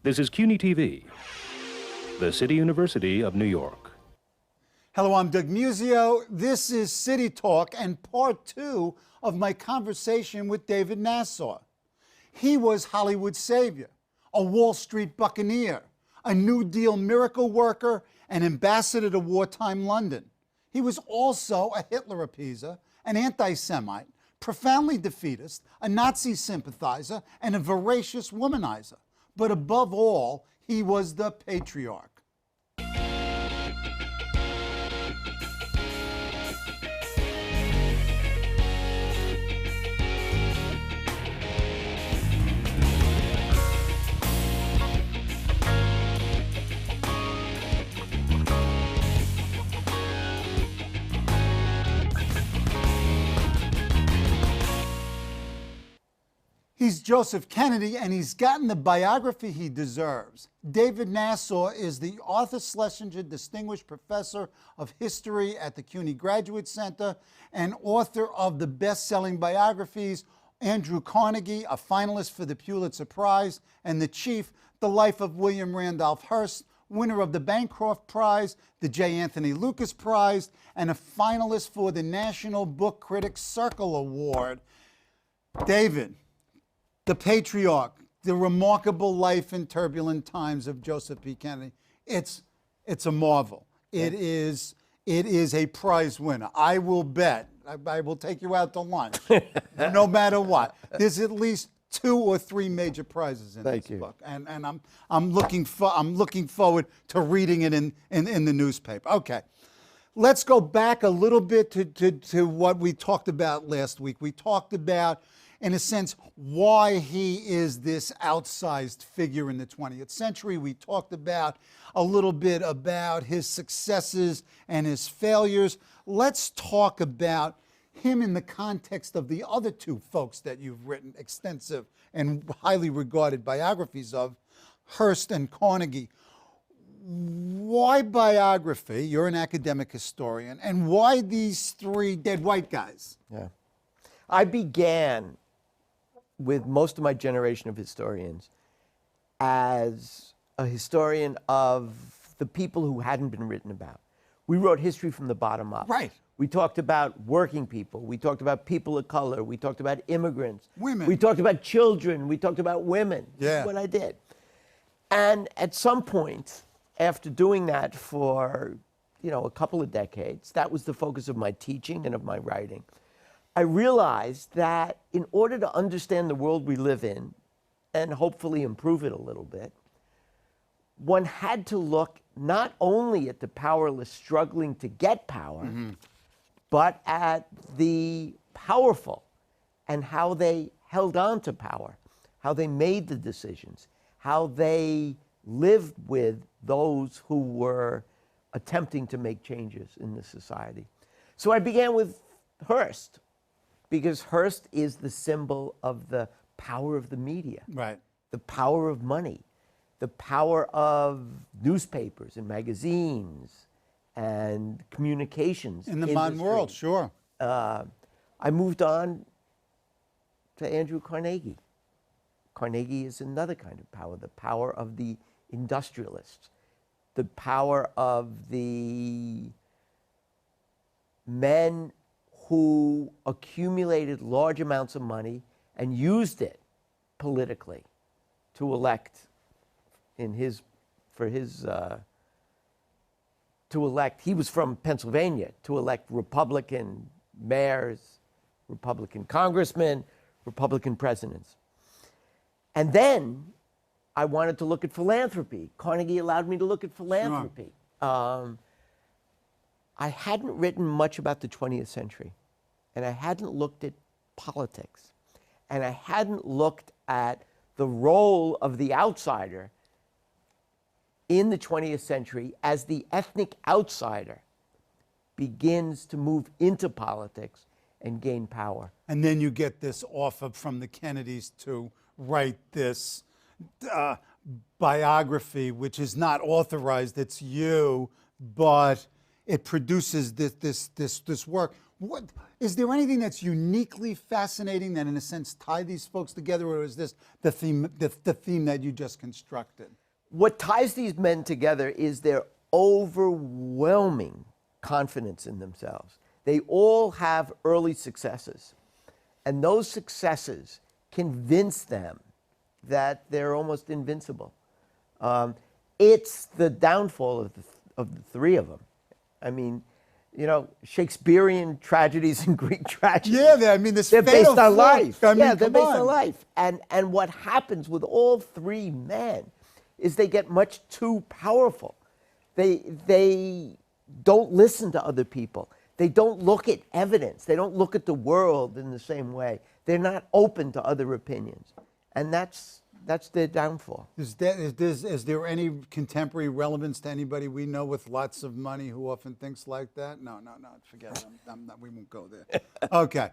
This is CUNY TV, the City University of New York. Hello, I'm Doug Muzzio. This is City Talk and part 2 of my conversation with David Nasaw. He was Hollywood's savior, a Wall Street buccaneer, a New Deal miracle worker, an ambassador to wartime London. He was also a Hitler appeaser, an anti-Semite, profoundly defeatist, a Nazi sympathizer, and a voracious womanizer. But above all, he was the Patriarch. He's Joseph Kennedy, and he's gotten the biography he deserves. David Nasaw is the Arthur Schlesinger Distinguished Professor of History at the CUNY Graduate Center and author of the best-selling biographies Andrew Carnegie, a finalist for the Pulitzer Prize, and The Chief, The Life of William Randolph Hearst, winner of the Bancroft Prize, the J. Anthony Lucas Prize, and a finalist for the National Book Critics Circle Award. David, the Patriarch, the remarkable life in turbulent times of Joseph P. Kennedy. It's a marvel. It is a prize winner. I will bet. I will take you out to lunch, no matter what. There's at least 2 or 3 major prizes in this book, and I'm looking forward to reading it in the newspaper. Okay, let's go back a little bit to what we talked about last week. We talked about, in a sense, why he is this outsized figure in the 20th century. We talked about a little bit about his successes and his failures. Let's talk about him in the context of the other 2 folks that you've written extensive and highly regarded biographies of, Hearst and Carnegie. Why biography? You're an academic historian. And why these 3 dead white guys? Yeah. I began with most of my generation of historians as a historian of the people who hadn't been written about. We wrote history from the bottom up. Right. We talked about working people. We talked about people of color. We talked about immigrants. Women. We talked about children. We talked about women. Yeah. That's what I did. And at some point, after doing that for, a couple of decades, that was the focus of my teaching and of my writing. I realized that in order to understand the world we live in and hopefully improve it a little bit, one had to look not only at the powerless struggling to get power, but at the powerful and how they held on to power, how they made the decisions, how they lived with those who were attempting to make changes in the society. So I began with Hearst, because Hearst is the symbol of the power of the media, Right. the power of money, the power of newspapers and magazines and communications. In the modern world, sure. I moved on to Andrew Carnegie. Carnegie is another kind of power, the power of the industrialists, the power of the men who accumulated large amounts of money and used it politically to elect he was from Pennsylvania, to elect Republican mayors, Republican congressmen, Republican presidents. And then I wanted to look at philanthropy. Carnegie allowed me to look at philanthropy. Sure. I hadn't written much about the 20th century, and I hadn't looked at politics, and I hadn't looked at the role of the outsider in the 20th century as the ethnic outsider begins to move into politics and gain power. And then you get this offer from the Kennedys to write this biography, which is not authorized, it's you, but it produces this work. What is there anything that's uniquely fascinating that, in a sense, tie these folks together, or is this the theme, the theme that you just constructed? What ties these men together is their overwhelming confidence in themselves. They all have early successes, and those successes convince them that they're almost invincible. It's the downfall of the three of them. I mean, you know, Shakespearean tragedies and Greek tragedies. Yeah, I mean, they're based on life. I mean, yeah, they're based on. on life. And what happens with all three men is they get much too powerful. They don't listen to other people. They don't look at evidence. They don't look at the world in the same way. They're not open to other opinions. And that's their downfall. Is there any contemporary relevance to anybody we know with lots of money who often thinks like that? No, forget it. We won't go there. Okay.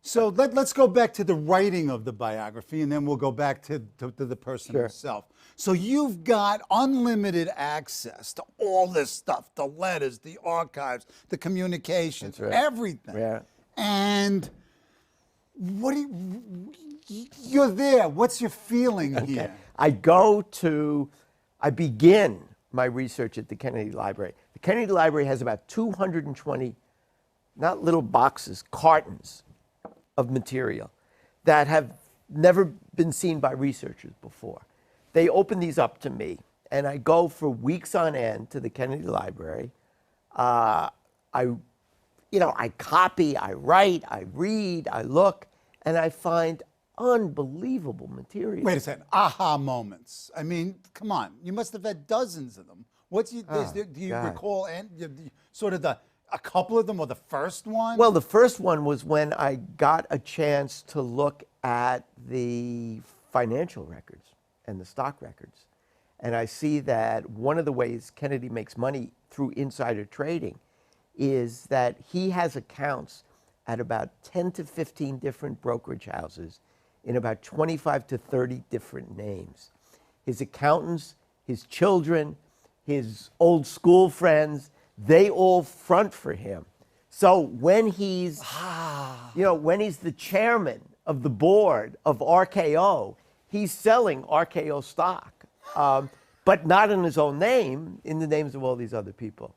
So let's go back to the writing of the biography, and then we'll go back to the person himself. So you've got unlimited access to all this stuff, the letters, the archives, the communications, everything. Yeah. And you're there. What's your feeling here? I begin my research at the Kennedy Library. The Kennedy Library has about 220, not little boxes, cartons of material that have never been seen by researchers before. They open these up to me, and I go for weeks on end to the Kennedy Library. I copy, I write, I read, I look, and I find unbelievable material. Wait a second. Aha moments. I mean, come on. You must have had dozens of them. Do you recall sort of a couple of them, or the first one? Well, the first one was when I got a chance to look at the financial records and the stock records. And I see that one of the ways Kennedy makes money through insider trading is that he has accounts at about 10 to 15 different brokerage houses in about 25 to 30 different names. His accountants, his children, his old school friends, they all front for him. So when he's, when he's the chairman of the board of RKO, he's selling RKO stock, but not in his own name, in the names of all these other people.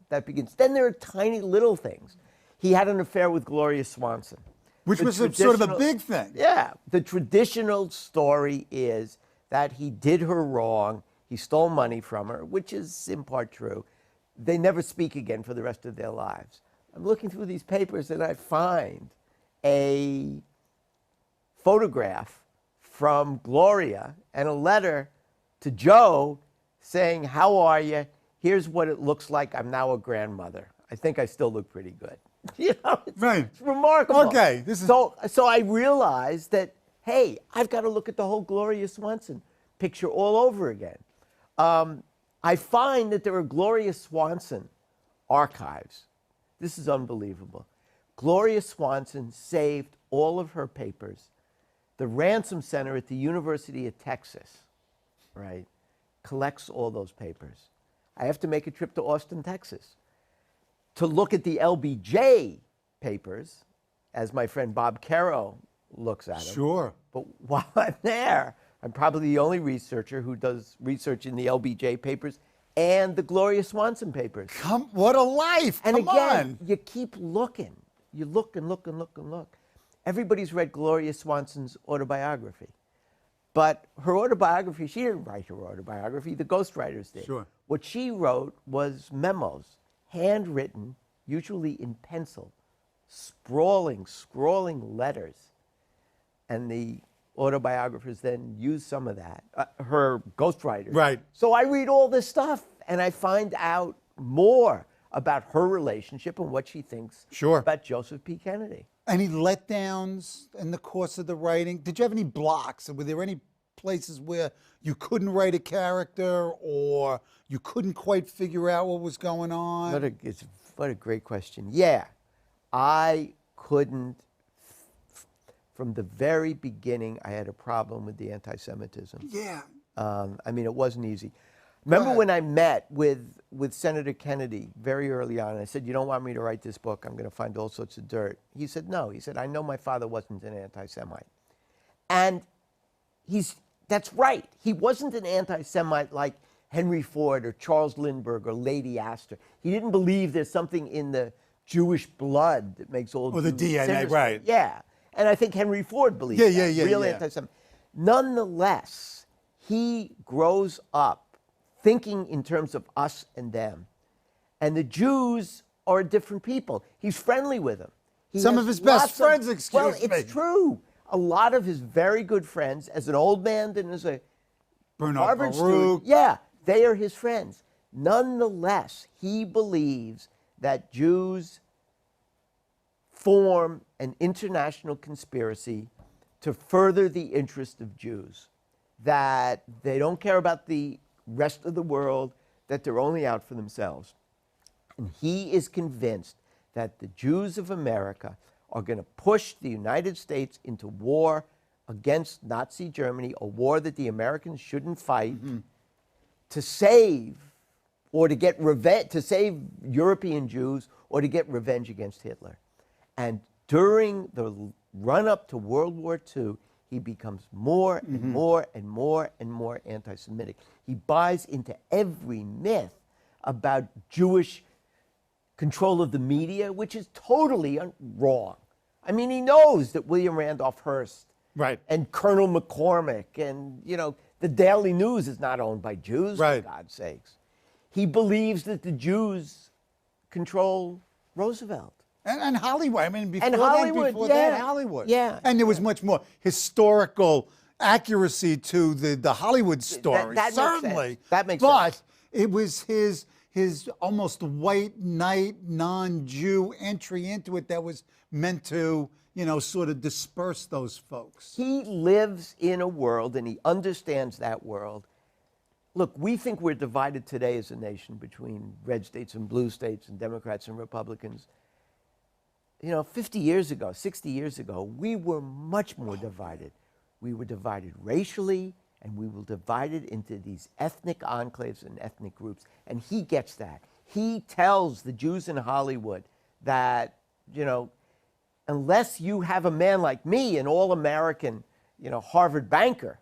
That begins. Then there are tiny little things. He had an affair with Gloria Swanson. Which was sort of a big thing. Yeah. The traditional story is that he did her wrong, he stole money from her, which is in part true. They never speak again for the rest of their lives. I'm looking through these papers and I find a photograph from Gloria and a letter to Joe saying, "How are you? Here's what it looks like. I'm now a grandmother. I think I still look pretty good." It's remarkable. Okay. So I realized that, hey, I've got to look at the whole Gloria Swanson picture all over again. I find that there are Gloria Swanson archives. This is unbelievable. Gloria Swanson saved all of her papers. The Ransom Center at the University of Texas, collects all those papers. I have to make a trip to Austin, Texas, to look at the LBJ papers, as my friend Bob Caro looks at them. Sure. But while I'm there, I'm probably the only researcher who does research in the LBJ papers and the Gloria Swanson papers. What a life! And Come again, on. you keep looking. You look and look and look and look. Everybody's read Gloria Swanson's autobiography. But her autobiography, she didn't write her autobiography, the ghostwriters did. Sure. What she wrote was memos, handwritten, usually in pencil, scrawling letters. And the autobiographers then use some of that, her ghostwriters. Right. So I read all this stuff and I find out more about her relationship and what she thinks about Joseph P. Kennedy. Any letdowns in the course of the writing? Did you have any blocks? Were there any places where you couldn't write a character or you couldn't quite figure out what was going on? What a great question. Yeah, I couldn't. From the very beginning, I had a problem with the anti-Semitism. Yeah. I mean, it wasn't easy. Remember ahead. when I met with Senator Kennedy very early on, I said, you don't want me to write this book, I'm going to find all sorts of dirt. He said, no. He said, I know my father wasn't an anti-Semite. And that's right. He wasn't an anti-Semite like Henry Ford or Charles Lindbergh or Lady Astor. He didn't believe there's something in the Jewish blood that makes all Or the Jews DNA, sinister. right. Yeah. And I think Henry Ford believed Yeah, that. yeah, Real yeah. anti-Semite. Nonetheless, he grows up thinking in terms of us and them. And the Jews are a different people. He's friendly with them. He Some has of his best lots friends, excuse well, me. it's true. A lot of his very good friends, as an old man and as a Harvard student, yeah, they are his friends. Nonetheless, he believes that Jews form an international conspiracy to further the interest of Jews, that they don't care about the rest of the world, that they're only out for themselves. And he is convinced that the Jews of America are going to push the United States into war against Nazi Germany, a war that the Americans shouldn't fight, to save or to get revenge, to save European Jews or to get revenge against Hitler. And during the run-up to World War II, he becomes more and more and more and more anti-Semitic. He buys into every myth about Jewish control of the media, which is totally wrong. I mean, he knows that William Randolph Hearst and Colonel McCormick and, the Daily News is not owned by Jews, for God's sakes. He believes that the Jews control Roosevelt. And Hollywood. I mean, before Hollywood, that, Hollywood. Yeah. And there was much more historical accuracy to the Hollywood story. That certainly. Makes sense. That makes sense. But it was his almost white knight, non-Jew entry into it that was meant to, sort of disperse those folks. He lives in a world, and he understands that world. Look, we think we're divided today as a nation between red states and blue states and Democrats and Republicans. 50 years ago, 60 years ago, we were much more divided. We were divided racially, and we were divided into these ethnic enclaves and ethnic groups. And he gets that. He tells the Jews in Hollywood that, unless you have a man like me, an all-American, Harvard banker,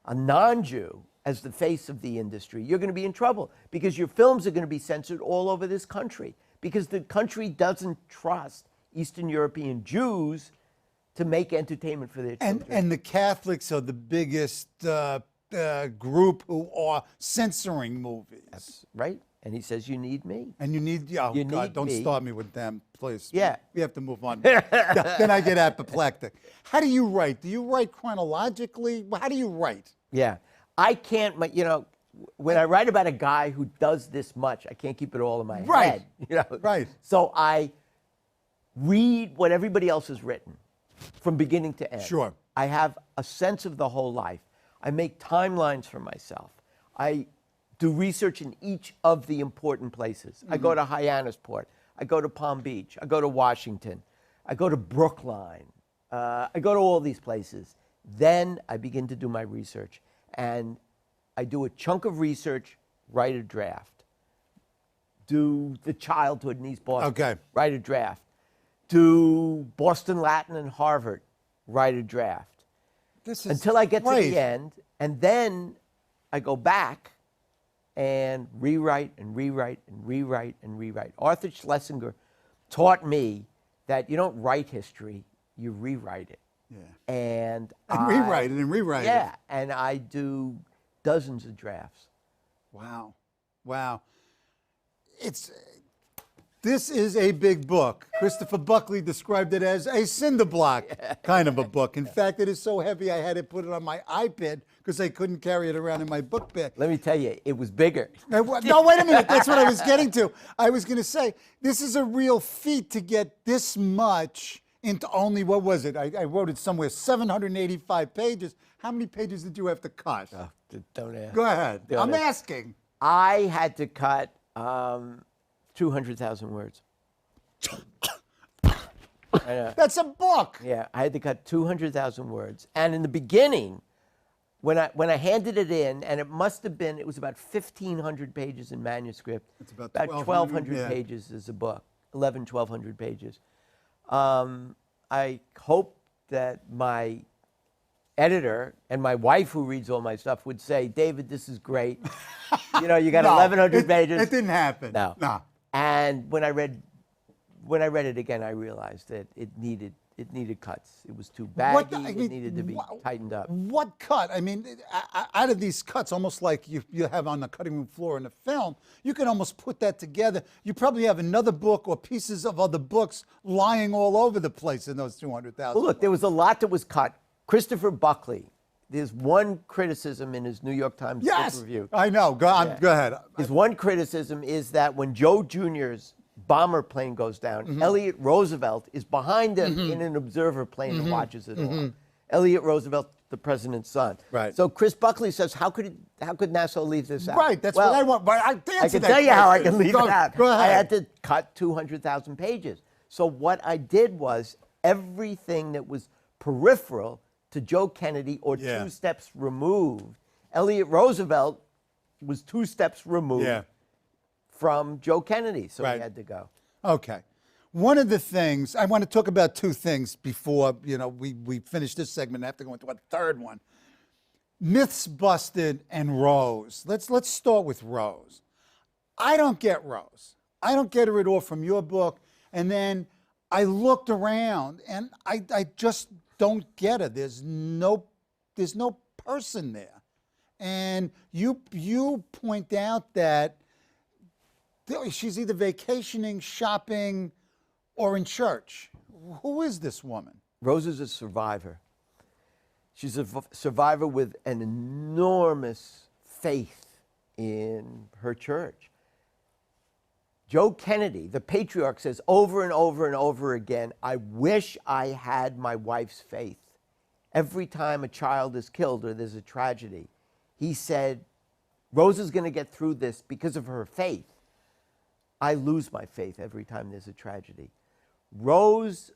a non-Jew, as the face of the industry, you're going to be in trouble because your films are going to be censored all over this country because the country doesn't trust Eastern European Jews to make entertainment for their children. And the Catholics are the biggest group who are censoring movies. That's right. And he says, you need me. And you need, God, don't start me with them, please. Yeah. We have to move on. Then I get apoplectic. How do you write? Do you write chronologically? How do you write? Yeah. I can't, when I write about a guy who does this much, I can't keep it all in my head. Right. So I read what everybody else has written from beginning to end. Sure. I have a sense of the whole life. I make timelines for myself. I do research in each of the important places. I go to Hyannisport. I go to Palm Beach. I go to Washington. I go to Brookline. I go to all these places. Then I begin to do my research. And I do a chunk of research, write a draft. Do the childhood in East Boston, write a draft. Do Boston Latin and Harvard, write a draft. Until I get to the end, and then I go back and rewrite and rewrite and rewrite and rewrite. Arthur Schlesinger taught me that you don't write history, you rewrite it. Yeah. And rewrite it and rewrite it. Yeah, and I do dozens of drafts. Wow. This is a big book. Christopher Buckley described it as a cinder block kind of a book. In fact, it is so heavy I had to put it on my iPad because I couldn't carry it around in my book bag. Let me tell you, it was bigger. No, wait a minute. That's what I was getting to. I was going to say, this is a real feat to get this much into only, what was it? I wrote it somewhere, 785 pages. How many pages did you have to cut? Oh, don't ask. Go ahead. I'm asking. I had to cut 200,000 words. That's a book. Yeah, I had to cut 200,000 words. And in the beginning, when I handed it in, and it must have been, it was about 1,500 pages in manuscript. It's about 1,200 yeah. pages as a book, 1,200 pages. I hope that my editor and my wife, who reads all my stuff, would say, David, this is great. You know, you got 1,100 pages. It didn't happen. No. No. And when I read it again, I realized that it needed cuts. It was too baggy. It needed to be tightened up. What cut? I mean, out of these cuts, almost like you have on the cutting room floor in a film, you can almost put that together. You probably have another book or pieces of other books lying all over the place in those 200,000. Well, look, there was a lot that was cut. Christopher Buckley, there's one criticism in his New York Times book review. I know. Go ahead. His one criticism is that when Joe Jr.'s bomber plane goes down, Elliot Roosevelt is behind him in an observer plane and watches it all. Elliot Roosevelt, the president's son. Right. So Chris Buckley says, how could Nasaw leave this out? Right. That's what I want. But I can tell you how I can leave it out. Go ahead. I had to cut 200,000 pages. So what I did was everything that was peripheral to Joe Kennedy or 2 steps removed. Elliot Roosevelt was 2 steps removed from Joe Kennedy, so he had to go. Okay. One of the things, I want to talk about 2 things before we finish this segment. I have to go into a third one. Myths busted and Rose. Let's start with Rose. I don't get Rose. I don't get her at all from your book. And then I looked around and I just don't get her. There's no person there. And you point out that she's either vacationing, shopping, or in church. Who is this woman? Rose is a survivor. She's a survivor with an enormous faith in her church. Joe Kennedy, the patriarch, says over and over and over again, I wish I had my wife's faith. Every time a child is killed or there's a tragedy, he said, Rose is going to get through this because of her faith. I lose my faith every time there's a tragedy. Rose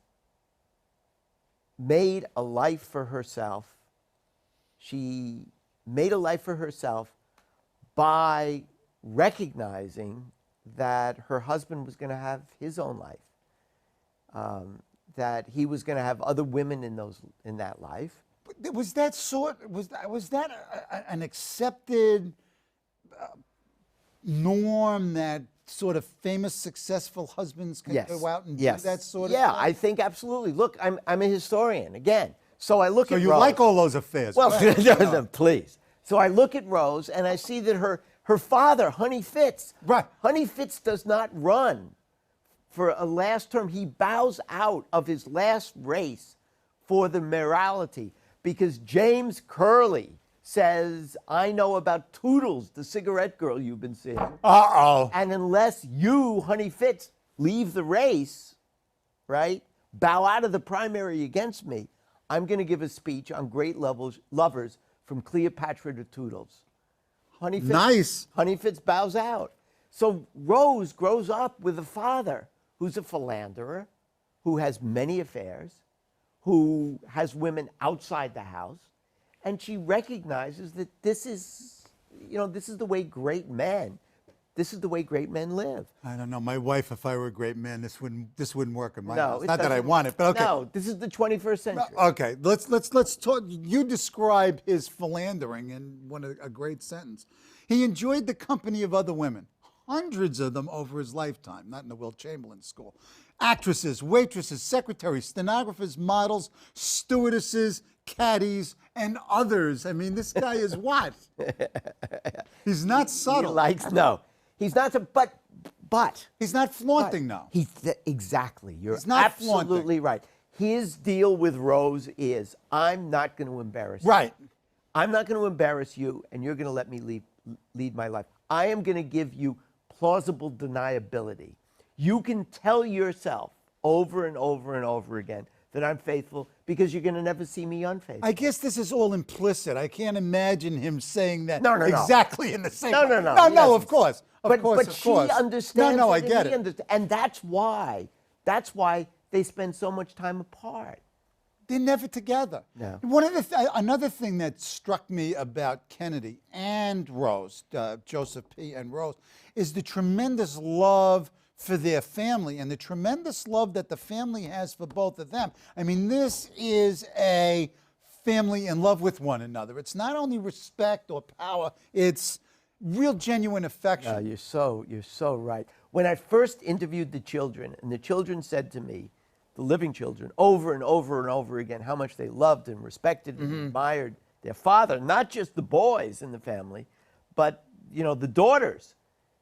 made a life for herself. She made a life for herself by recognizing that her husband was going to have his own life, that he was going to have other women in that life. Was that an accepted norm that sort of famous, successful husbands can go out and do that sort of thing? Yeah, I think absolutely. Look, I'm a historian, again. So I look at Rose. So you like all those affairs. Well, please. So I look at Rose and I see that her father, Honey Fitz, Honey Fitz does not run for a last term. He bows out of his last race for the mayoralty because James Curley says, I know about Toodles, the cigarette girl you've been seeing. Uh-oh. And unless you, Honey Fitz, leave the race, right, bow out of the primary against me, I'm going to give a speech on great lovers from Cleopatra to Toodles. Honey Fitz bows out. So Rose grows up with a father who's a philanderer, who has many affairs, who has women outside the house, and she recognizes that this is the way great men live. I don't know. My wife, if I were a great man, this wouldn't work in my house. It Not that I want it, but okay. No, this is the 21st century. Okay, let's talk. You describe his philandering in a great sentence. He enjoyed the company of other women, hundreds of them over his lifetime, not in the Will Chamberlain school. Actresses, waitresses, secretaries, stenographers, models, stewardesses, caddies, and others. I mean, this guy is what? He's not subtle. He's not, but he's not flaunting, though. Exactly. You're absolutely flaunting. Right. His deal with Rose is, I'm not going to embarrass you. Right. I'm not going to embarrass you, and you're going to let me lead my life. I am going to give you plausible deniability. You can tell yourself over and over and over again that I'm faithful because you're going to never see me unfaithful. I guess this is all implicit. I can't imagine him saying that No. exactly in the same way. No, of course. But she understands No, I get it. And that's why they spend so much time apart. They're never together. No. Another thing that struck me about Kennedy and Rose, Joseph P. and Rose, is the tremendous love for their family and the tremendous love that the family has for both of them. I mean, this is a family in love with one another. It's not only respect or power, it's real genuine affection. You're so right. When I first interviewed the children, and the children said to me, the living children, over and over and over again, how much they loved and respected and admired their father, not just the boys in the family, but the daughters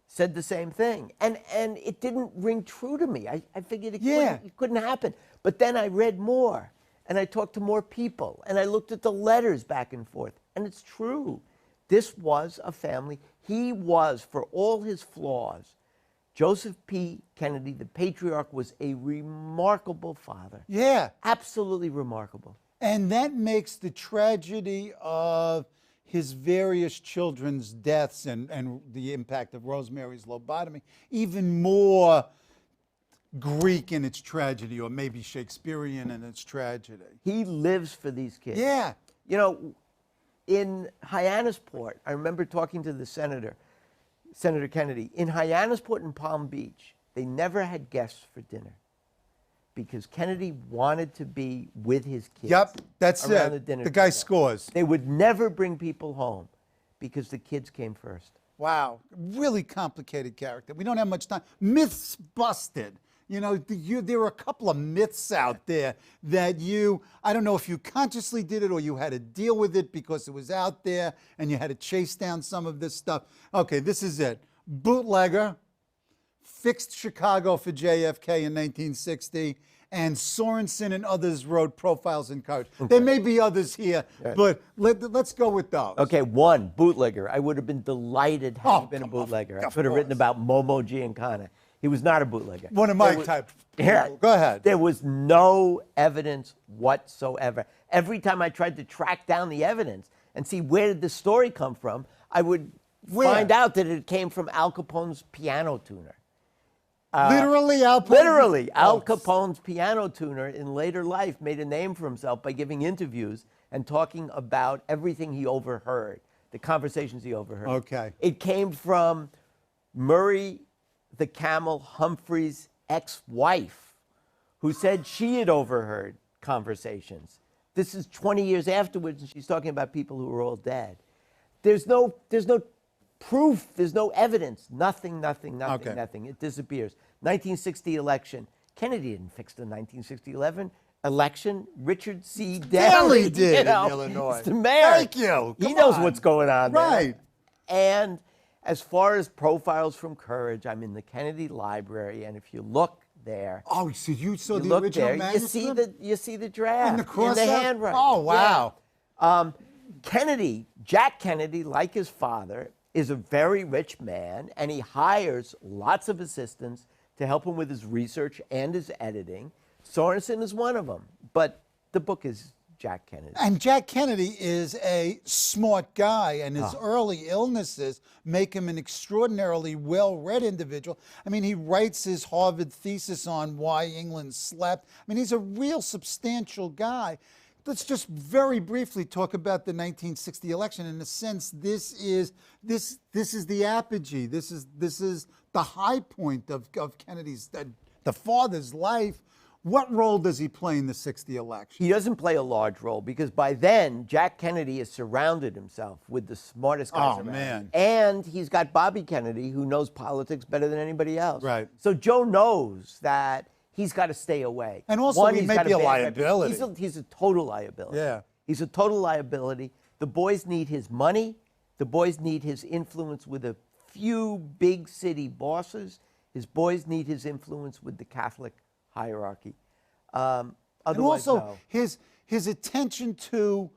said the same thing. And it didn't ring true to me. I figured it couldn't happen. But then I read more, and I talked to more people, and I looked at the letters back and forth, and it's true. This was a family. He was, for all his flaws, Joseph P. Kennedy, the patriarch, was a remarkable father. Yeah. Absolutely remarkable. And that makes the tragedy of his various children's deaths and the impact of Rosemary's lobotomy even more Greek in its tragedy, or maybe Shakespearean in its tragedy. He lives for these kids. Yeah. In Hyannisport, I remember talking to the Senator Kennedy. In Hyannisport and Palm Beach, they never had guests for dinner because Kennedy wanted to be with his kids. Yep, that's around it. The dinner the guy table. scores. They would never bring people home because the kids came first. Wow, really complicated character. We don't have much time. Myths busted. There are a couple of myths out there that I don't know if you consciously did it or you had to deal with it because it was out there and you had to chase down some of this stuff. Okay, this is it. Bootlegger, fixed Chicago for JFK in 1960, and Sorensen and others wrote Profiles in Courage. Okay. There may be others here, but let's go with those. Okay, one, bootlegger. I would have been delighted had he been a bootlegger. I could have written about Momo Giancana. He was not a bootlegger. One of my type. Yeah, go ahead. There was no evidence whatsoever. Every time I tried to track down the evidence and see where did the story come from, I would find out that it came from Al Capone's piano tuner. Literally, Al Capone? Literally, Al Capone's piano tuner in later life made a name for himself by giving interviews and talking about everything he overheard, the conversations he overheard. Okay. It came from Murray the Camel Humphrey's ex-wife, who said she had overheard conversations. This is 20 years afterwards, and she's talking about people who are all dead. There's no proof. There's no evidence. Nothing. It disappears. 1960 election. Kennedy didn't fix the 1960 election. Richard C. Daley did in Illinois. He's the mayor. Thank you. He knows what's going on there. Right. And as far as profiles from courage, I'm in the Kennedy Library, and if you look there, oh, so you saw the original manuscript? You see the draft and the cross in the handwriting. Oh, wow. Yeah. Jack Kennedy, like his father, is a very rich man, and he hires lots of assistants to help him with his research and his editing. Sorensen is one of them, but the book is Jack Kennedy. And Jack Kennedy is a smart guy, and his early illnesses make him an extraordinarily well-read individual. I mean, he writes his Harvard thesis on why England slept. I mean, he's a real substantial guy. Let's just very briefly talk about the 1960 election. In a sense, this is the apogee. This is the high point of Kennedy's, the father's life. What role does he play in the 60 election? He doesn't play a large role because by then, Jack Kennedy has surrounded himself with the smartest guys around. Man. And he's got Bobby Kennedy, who knows politics better than anybody else. Right. So Joe knows that he's got to stay away. And also, he may be a liability. He's a total liability. Yeah. He's a total liability. The boys need his money. The boys need his influence with a few big city bosses. His boys need his influence with the Catholic hierarchy. And also, his attention to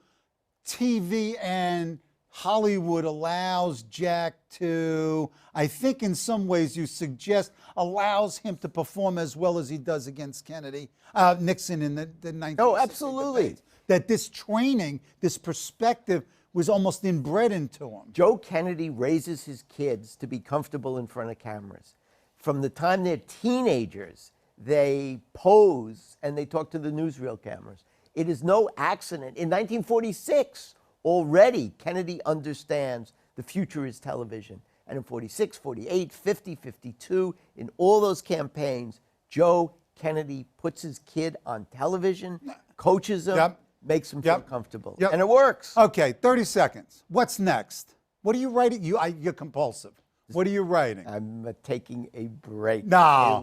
TV and Hollywood allows Jack to, I think in some ways you suggest, allows him to perform as well as he does against Nixon in the 1960s. Oh, absolutely. Debates. That this training, this perspective was almost inbred into him. Joe Kennedy raises his kids to be comfortable in front of cameras. From the time they're teenagers, they pose and they talk to the newsreel cameras. It is no accident. In 1946, already Kennedy understands the future is television. And in 46, 48, 50, 52, in all those campaigns, Joe Kennedy puts his kid on television, coaches him, makes him feel comfortable. And it works. Okay, 30 seconds. What's next? What are you writing? You're compulsive. What are you writing? I'm taking a break. No.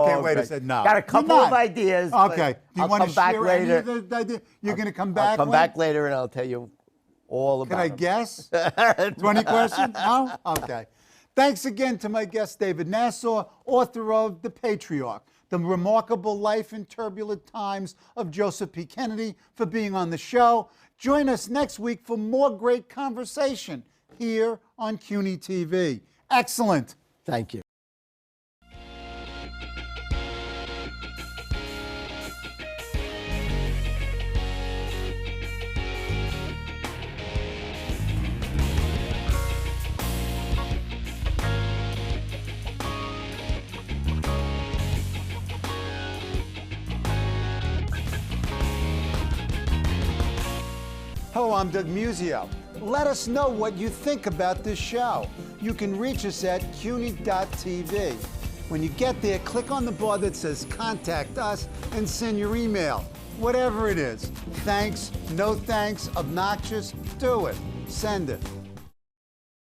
Okay, wait a second. No. Got a couple of ideas. Okay. Do you I'll want to come back share any later. of the ideas? You're going to come back? I'll come back later and I'll tell you all about it. Can I guess? 20 questions? No? Okay. Thanks again to my guest, David Nasaw, author of The Patriarch, The Remarkable Life in Turbulent Times of Joseph P. Kennedy, for being on the show. Join us next week for more great conversation here on CUNY TV. Excellent. Thank you. Hello, I'm Doug Muzzio. Let us know what you think about this show. You can reach us at CUNY.TV. When you get there, click on the bar that says Contact Us and send your email. Whatever it is. Thanks, no thanks, obnoxious, do it. Send it.